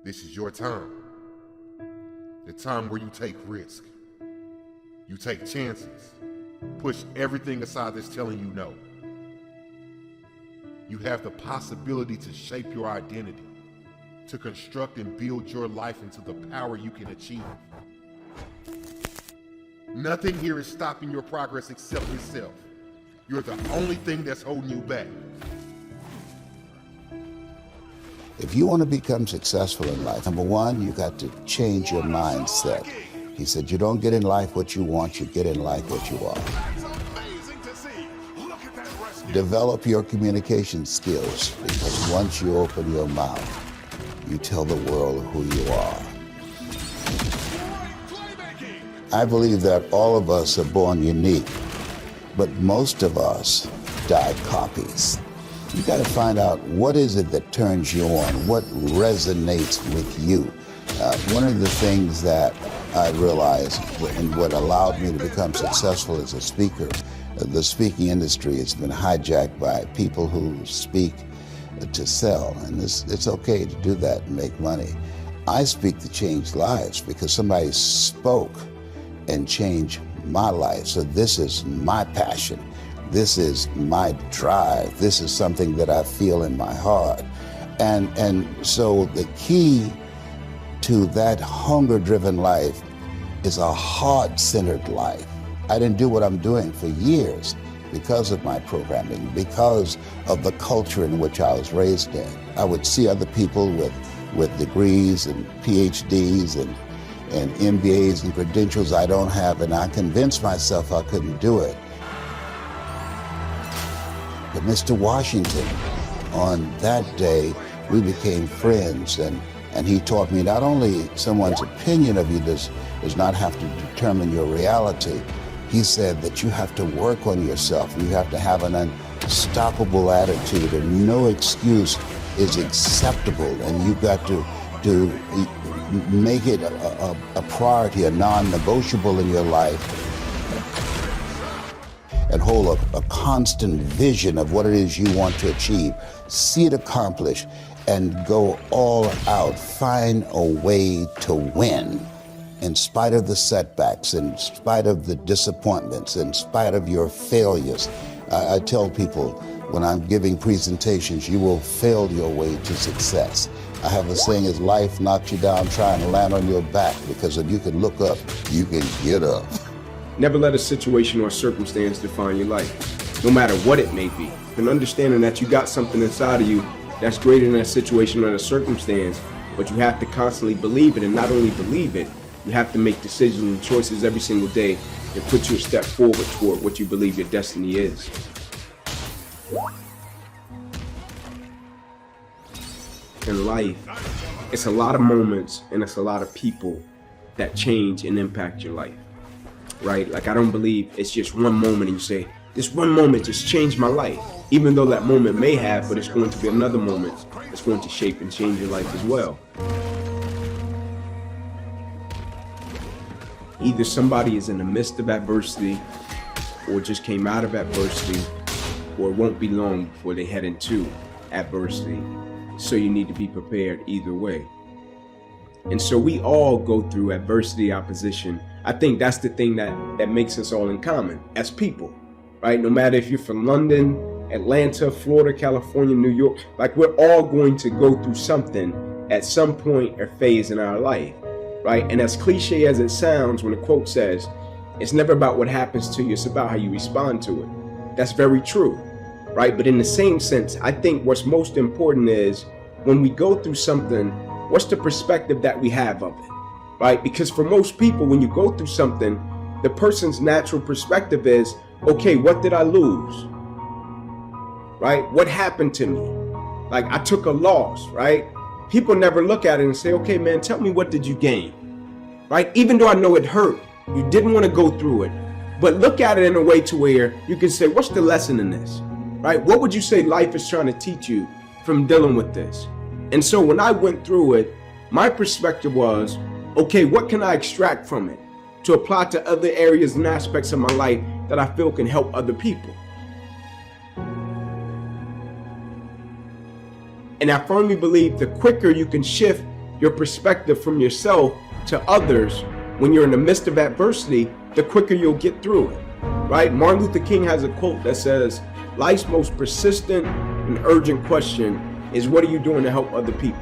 This is your time. The time where you take risk. You take chances. Push everything aside that's telling you no. You have the possibility to shape your identity, to construct and build your life into the power you can achieve. Nothing here is stopping your progress except yourself. You're the only thing that's holding you back. If you want to become successful in life, number one, you got to change your mindset. He said, you don't get in life what you want, you get in life what you are. Develop your communication skills, because once you open your mouth, you tell the world who you are. I believe that all of us are born unique, but most of us die copies. You got to find out what is it that turns you on, what resonates with you. One of the things that I realized and what allowed me to become successful as a speaker, the speaking industry has been hijacked by people who speak to sell, and it's okay to do that and make money. I speak to change lives because somebody spoke and changed my life. So this is my passion. This is my drive. This is something that I feel in my heart. And so the key to that hunger-driven life is a heart-centered life. I didn't do what I'm doing for years because of my programming, because of the culture in which I was raised in. I would see other people with degrees and PhDs and MBAs and credentials I don't have, and I convinced myself I couldn't do it. But Mr. Washington, on that day, we became friends, and he taught me not only someone's opinion of you does not have to determine your reality. He said that you have to work on yourself. You have to have an unstoppable attitude, and no excuse is acceptable, and you've got to make it a priority, a non-negotiable in your life, and hold a constant vision of what it is you want to achieve, see it accomplished, and go all out. Find a way to win in spite of the setbacks, in spite of the disappointments, in spite of your failures. I tell people when I'm giving presentations, you will fail your way to success. I have a saying, is life knocks you down, trying to land on your back, because if you can look up, you can get up. Never let a situation or circumstance define your life, no matter what it may be. And understanding that you got something inside of you that's greater than that situation or that circumstance, but you have to constantly believe it, and not only believe it, you have to make decisions and choices every single day that put you a step forward toward what you believe your destiny is. In life, it's a lot of moments and it's a lot of people that change and impact your life, right? Like, I don't believe it's just one moment and you say, this one moment just changed my life. Even though that moment may have, but it's going to be another moment that's going to shape and change your life as well. Either somebody is in the midst of adversity or just came out of adversity, or it won't be long before they head into adversity. So you need to be prepared either way. And so we all go through adversity, opposition. I think that's the thing that makes us all in common as people, right? No matter if you're from London, Atlanta, Florida, California, New York, like, we're all going to go through something at some point or phase in our life, right? And as cliche as it sounds, when a quote says, it's never about what happens to you, it's about how you respond to it. That's very true, right? But in the same sense, I think what's most important is when we go through something, what's the perspective that we have of it, right? Because for most people, when you go through something, the person's natural perspective is, okay, what did I lose? Right? What happened to me? Like, I took a loss, right? People never look at it and say, okay, man, tell me, what did you gain? Right? Even though I know it hurt, you didn't want to go through it, but look at it in a way to where you can say, what's the lesson in this? Right? What would you say life is trying to teach you from dealing with this? And so when I went through it, my perspective was, okay, what can I extract from it to apply to other areas and aspects of my life that I feel can help other people? And I firmly believe the quicker you can shift your perspective from yourself to others when you're in the midst of adversity, the quicker you'll get through it, right? Martin Luther King has a quote that says, life's most persistent and urgent question is, what are you doing to help other people?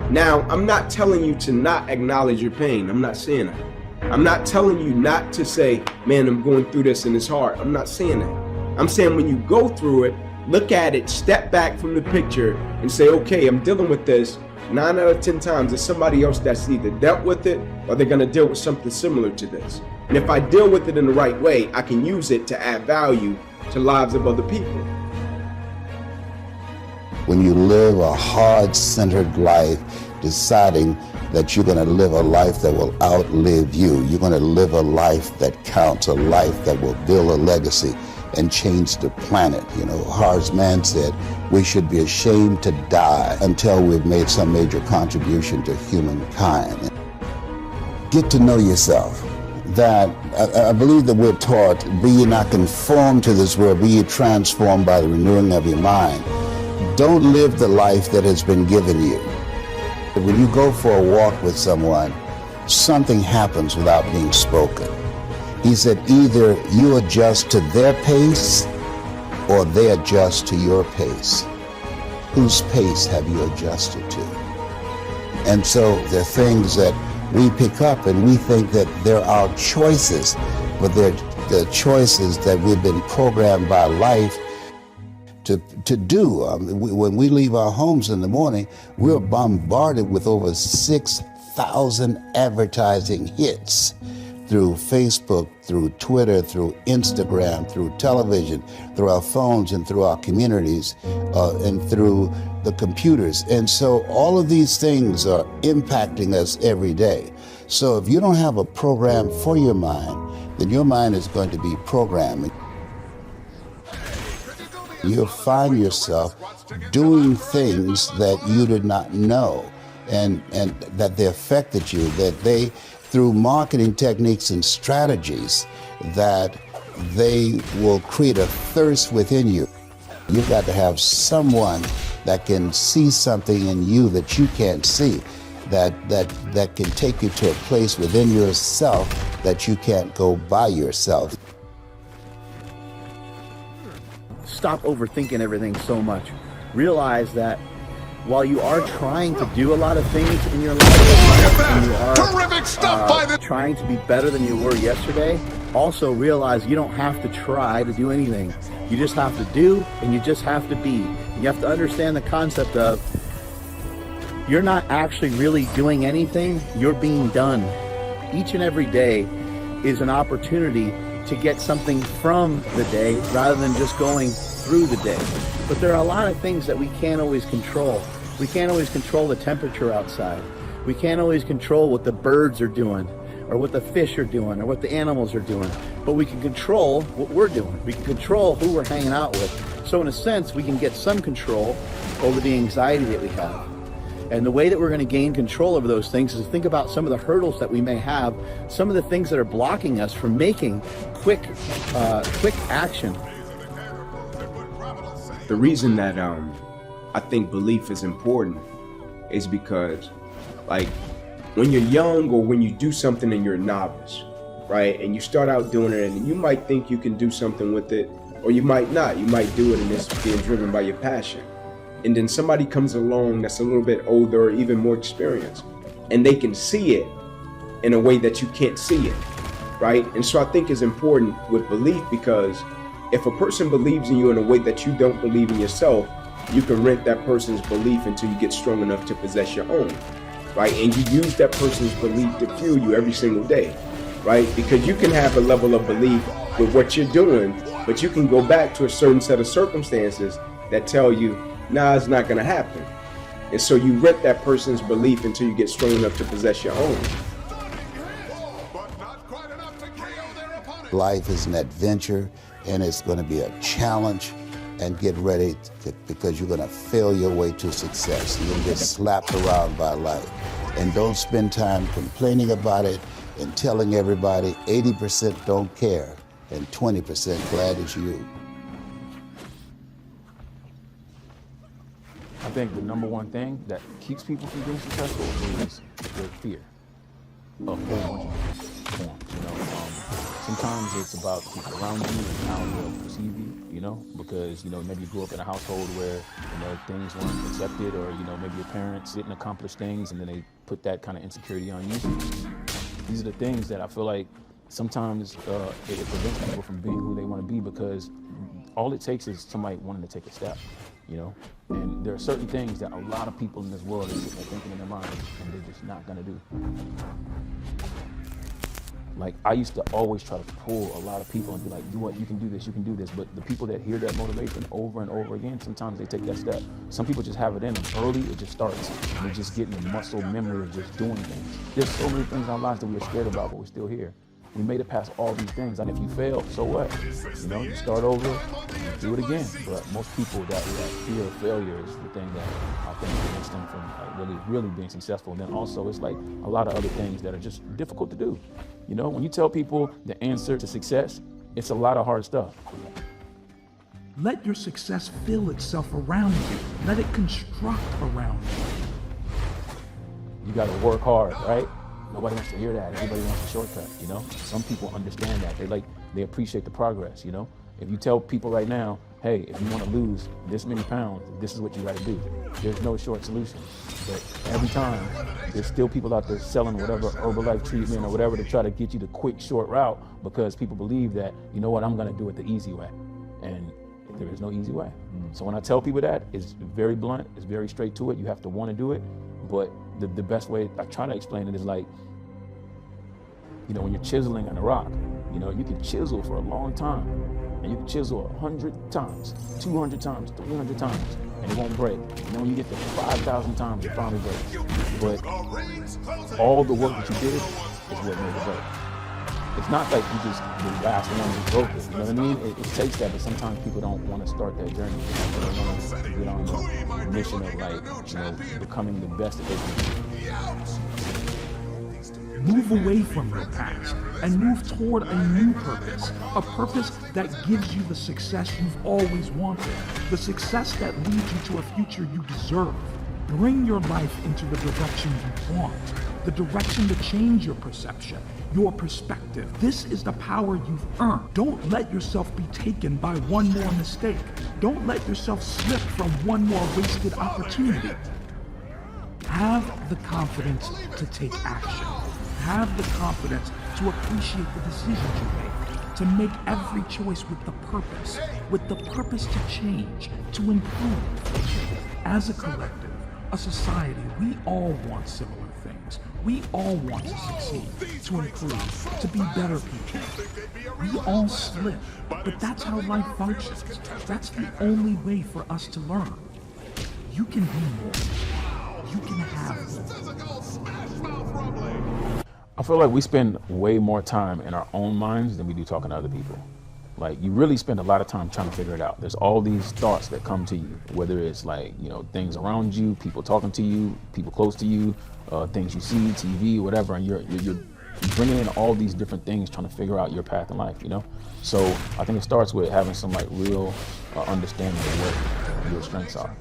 Now, I'm not telling you to not acknowledge your pain. I'm not saying that. I'm not telling you not to say, man, I'm going through this and it's hard. I'm not saying that. I'm saying when you go through it, look at it, step back from the picture and say, okay, I'm dealing with this. 9 out of 10 times, there's somebody else that's either dealt with it or they're going to deal with something similar to this. And if I deal with it in the right way, I can use it to add value to lives of other people. When you live a heart-centered life, deciding that you're going to live a life that will outlive you, you're going to live a life that counts, a life that will build a legacy and change the planet. You know, Horace Mann said, we should be ashamed to die until we've made some major contribution to humankind. Get to know yourself. That I believe that we're taught, be ye not conformed to this world, be ye transformed by the renewing of your mind. Don't live the life that has been given you. When you go for a walk with someone, something happens without being spoken. He said, either you adjust to their pace or they adjust to your pace. Whose pace have you adjusted to? And so there are things that we pick up and we think that they're our choices, but they're the choices that we've been programmed by life to do. When we leave our homes in the morning, we're bombarded with over 6,000 advertising hits through Facebook, through Twitter, through Instagram, through television, through our phones and through our communities, and through the computers. And so all of these things are impacting us every day. So if you don't have a program for your mind, then your mind is going to be programming. You'll find yourself doing things that you did not know and that they affected you, that they, through marketing techniques and strategies, that they will create a thirst within you. You've got to have someone that can see something in you that you can't see, that can take you to a place within yourself that you can't go by yourself. Stop overthinking everything so much. Realize that while you are trying to do a lot of things in your life, and you are Terrific stuff by the trying to be better than you were yesterday, also realize you don't have to try to do anything. You just have to do, and you just have to be. You have to understand the concept of you're not actually really doing anything, you're being done. Each and every day is an opportunity to get something from the day rather than just going through the day. But there are a lot of things that we can't always control. We can't always control the temperature outside. We can't always control what the birds are doing or what the fish are doing or what the animals are doing. But we can control what we're doing. We can control who we're hanging out with. So in a sense, we can get some control over the anxiety that we have. And the way that we're going to gain control over those things is to think about some of the hurdles that we may have, some of the things that are blocking us from making quick action. The reason that I think belief is important is because, like, when you're young or when you do something and you're a novice, right, and you start out doing it and you might think you can do something with it, or you might not. You might do it and it's being driven by your passion. And then somebody comes along that's a little bit older or even more experienced, and they can see it in a way that you can't see it, right? And so I think it's important with belief, because if a person believes in you in a way that you don't believe in yourself, you can rent that person's belief until you get strong enough to possess your own, right? And you use that person's belief to fuel you every single day, right? Because you can have a level of belief with what you're doing, but you can go back to a certain set of circumstances that tell you, nah, it's not going to happen. And so you rent that person's belief until you get strong enough to possess your own. Life is an adventure, and it's going to be a challenge. And get ready because you're going to fail your way to success. You're going to get slapped around by life. And don't spend time complaining about it and telling everybody 80% don't care and 20% glad it's you. think the number one thing that keeps people from being successful is their fear of a whole bunch of different forms. Sometimes it's about the people around you and how they'll perceive you, because, maybe you grew up in a household where, things weren't accepted, or, maybe your parents didn't accomplish things and then they put that kind of insecurity on you. These are the things that I feel like sometimes it prevents people from being who they want to be, because all it takes is somebody wanting to take a step, and there are certain things that a lot of people in this world are thinking in their minds and they're just not going to do. Like, I used to always try to pull a lot of people and be like, do what, you can do this, but the people that hear that motivation over and over again, sometimes they take that step. Some people just have it in them early, it just starts, and they're just getting the muscle memory of just doing things. There's so many things in our lives that we're scared about, but we're still here. We made it past all these things, and if you fail, so what? You start over, do it again. But most people that fear of failure is the thing that I think prevents them from really being successful. And then also, it's like a lot of other things that are just difficult to do. When you tell people the answer to success, it's a lot of hard stuff. Let your success fill itself around you. Let it construct around you. You got to work hard, right? Nobody wants to hear that. Everybody wants a shortcut, Some people understand that. They appreciate the progress, If you tell people right now, hey, if you want to lose this many pounds, this is what you got to do. There's no short solution. But every time, there's still people out there selling whatever Herbalife treatment or whatever to try to get you the quick, short route, because people believe that, I'm going to do it the easy way. And there is no easy way. So when I tell people that, it's very blunt, it's very straight to it. You have to want to do it. But the best way I try to explain it is like, when you're chiseling on a rock, you can chisel for a long time, and you can chisel 100 times, 200 times, 300 times, and it won't break. And then when you get to 5,000 times, it finally breaks. But all the work that you did is what made it break. It's not like you just, the last one just broke it, you know what I mean? It takes that, but sometimes people don't want to start that journey. They want to get on the mission of becoming the best that they can be. Move away from your past and move toward a new purpose, a purpose that gives you the success you've always wanted, the success that leads you to a future you deserve. Bring your life into the direction you want, the direction to change your perception, your perspective. This is the power you've earned. Don't let yourself be taken by one more mistake. Don't let yourself slip from one more wasted opportunity. Have the confidence to take action. Have the confidence to appreciate the decisions you make, to make every choice with the purpose to change, to improve. As a collective, a society, we all want similar things. We all want to succeed, to improve, to be better people. We all slip, but that's how life functions. That's the only way for us to learn. You can be more. You can have more. I feel like we spend way more time in our own minds than we do talking to other people. Like, you really spend a lot of time trying to figure it out. There's all these thoughts that come to you, whether it's like, things around you, people talking to you, people close to you, things you see, TV, whatever, and you're bringing in all these different things trying to figure out your path in life, So I think it starts with having some real understanding of what your strengths are.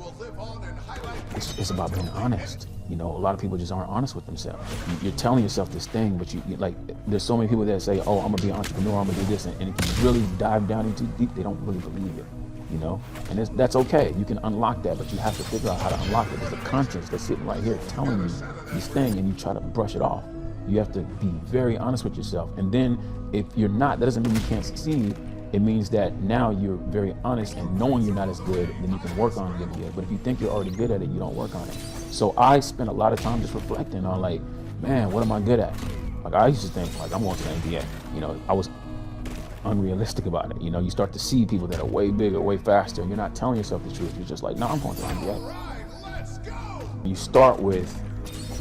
It's about being honest. A lot of people just aren't honest with themselves. You're telling yourself this thing, but you there's so many people that say, oh, I'm gonna be an entrepreneur, I'm gonna do this, and if you really dive down into deep, they don't really believe it, and that's okay. You can unlock that, but you have to figure out how to unlock it. There's a conscience that's sitting right here telling you this thing, and you try to brush it off. You have to be very honest with yourself, and then if you're not, that doesn't mean you can't succeed. It means that now you're very honest, and knowing you're not as good, then you can work on getting good. But if you think you're already good at it, you don't work on it. So I spent a lot of time just reflecting on man, what am I good at? I used to think I'm going to the NBA. I was unrealistic about it. You start to see people that are way bigger, way faster, and you're not telling yourself the truth. You're just like, no, I'm going to the NBA. You start with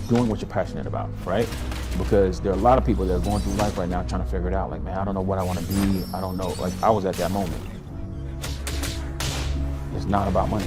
doing what you're passionate about, right? Because there are a lot of people that are going through life right now trying to figure it out. Man, I don't know what I want to be. I don't know. I was at that moment. It's not about money.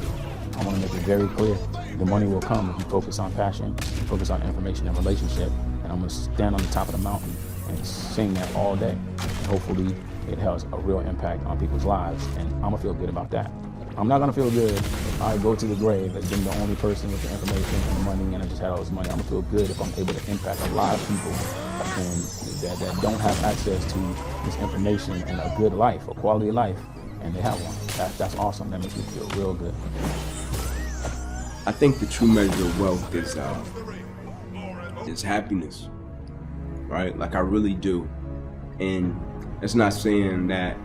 I want to make it very clear. The money will come if you focus on passion, focus on information and relationship. And I'm going to stand on the top of the mountain and sing that all day. And hopefully it has a real impact on people's lives. And I'm going to feel good about that. I'm not gonna feel good if I go to the grave as being the only person with the information and the money, and I just had all this money. I'm gonna feel good if I'm able to impact a lot of people and that don't have access to this information and a good life, a quality life, and they have one. That's awesome. That makes me feel real good. I think the true measure of wealth is happiness, right? Like I really do. And it's not saying that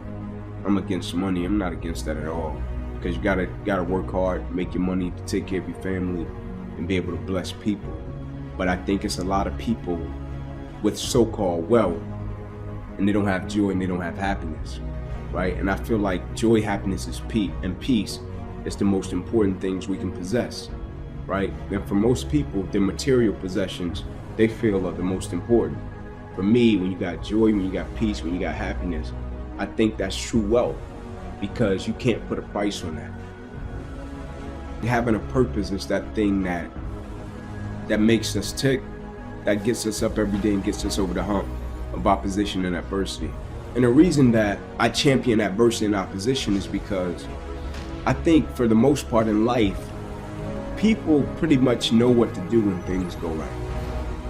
I'm against money. I'm not against that at all. Because you gotta work hard, make your money to take care of your family and be able to bless people. But I think it's a lot of people with so-called wealth and they don't have joy and they don't have happiness, right? And I feel like joy, happiness, and peace is the most important things we can possess, right? And for most people, their material possessions, they feel are the most important. For me, when you got joy, when you got peace, when you got happiness, I think that's true wealth because you can't put a price on that. Having a purpose is that thing that makes us tick, that gets us up every day and gets us over the hump of opposition and adversity. And the reason that I champion adversity and opposition is because I think for the most part in life, people pretty much know what to do when things go right,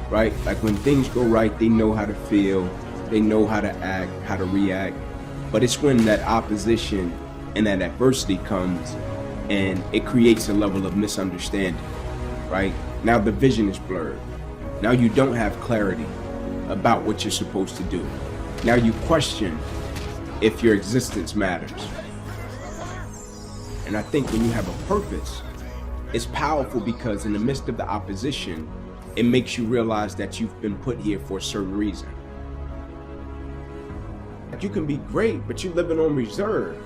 right? Like when things go right, they know how to feel, they know how to act, how to react. But it's when that opposition and that adversity comes and it creates a level of misunderstanding, right? Now the vision is blurred. Now you don't have clarity about what you're supposed to do. Now you question if your existence matters. And I think when you have a purpose, it's powerful because in the midst of the opposition, it makes you realize that you've been put here for a certain reason. You can be great, but you're living on reserve,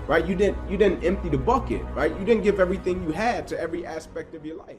right? You didn't empty the bucket, right? You didn't give everything you had to every aspect of your life.